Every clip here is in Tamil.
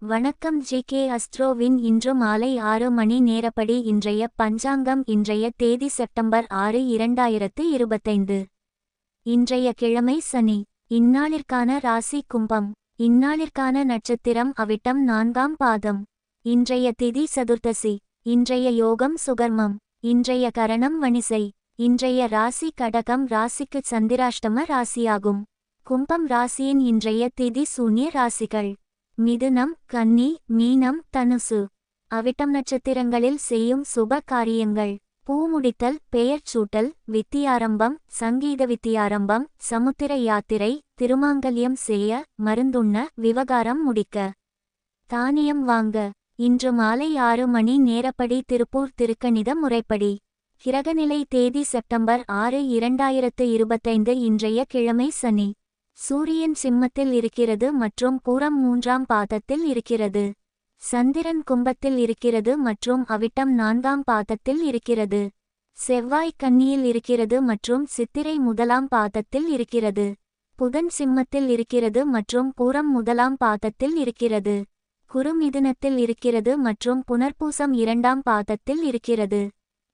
வணக்கம் ஜி.கே. அஸ்ட்ரோவின் இன்று மாலை 6 மணி நேரப்படி இன்றைய பஞ்சாங்கம். இன்றைய தேதி செப்டம்பர் 6, 2025. இன்றைய கிழமை சனி. இந்நாளிற்கான ராசி கும்பம். இந்நாளிற்கான நட்சத்திரம் அவிட்டம் 4ஆம் பாதம். இன்றைய திதி சதுர்த்தசி. இன்றைய யோகம் சுகர்மம். இன்றைய கரணம் வணிசை. இன்றைய ராசி கடகம். ராசிக்கு சந்திராஷ்டம ராசியாகும். கும்பம் ராசியின் இன்றைய திதி சூன்ய ராசிகள்: மிதுனம், கன்னி, மீனம், தனுசு. அவிட்டம் நட்சத்திரங்களில் செய்யும் சுப காரியங்கள்: பூமுடித்தல், பெயர் சூட்டல், வித்தியாரம்பம், சங்கீத வித்தியாரம்பம், சமுத்திர யாத்திரை, திருமாங்கல்யம் செய்ய, மருந்துண்ண, விவகாரம் முடிக்க, தானியம் வாங்க. இன்று மாலை 6 மணி நேரப்படி திருப்பூர் திருக்கணித முறைப்படி கிரகநிலை தேதி செப்டம்பர் 6, 2025. இன்றைய கிழமை சனி. சூரியன் சிம்மத்தில் இருக்கிறது மற்றும் பூரம் 3ஆம் பாதத்தில் இருக்கிறது. சந்திரன் கும்பத்தில் இருக்கிறது மற்றும் அவிட்டம் 4ஆம் பாதத்தில் இருக்கிறது. செவ்வாய் கன்னியில் இருக்கிறது மற்றும் சித்திரை 1ஆம் பாதத்தில் இருக்கிறது. புதன் சிம்மத்தில் இருக்கிறது மற்றும் பூரம் 1ஆம் பாதத்தில் இருக்கிறது. குரு மிதுனத்தில் இருக்கிறது மற்றும் புனர்பூசம் 2ஆம் பாதத்தில் இருக்கிறது.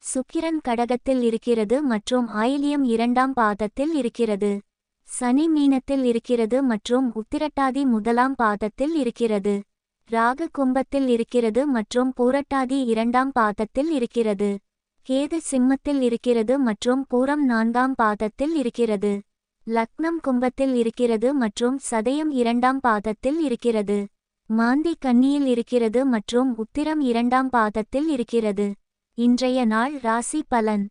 சுக்கிரன் கடகத்தில் இருக்கிறது மற்றும் ஆயில்யம் 2ஆம் பாதத்தில் இருக்கிறது. சனி மீனத்தில் இருக்கிறது மற்றும் உத்திரட்டாதி 1ஆம் பாதத்தில் இருக்கிறது. ராகு கும்பத்தில் இருக்கிறது மற்றும் பூரட்டாதி 2ஆம் பாதத்தில் இருக்கிறது. கேது சிம்மத்தில் இருக்கிறது மற்றும் பூரம் 4ஆம் பாதத்தில் இருக்கிறது. லக்னம் கும்பத்தில் இருக்கிறது மற்றும் சதயம் 2ஆம் பாதத்தில் இருக்கிறது. மாந்தி கன்னியில் இருக்கிறது மற்றும் உத்திரம் 2ஆம் பாதத்தில் இருக்கிறது. இன்றைய நாள் ராசி பலன்: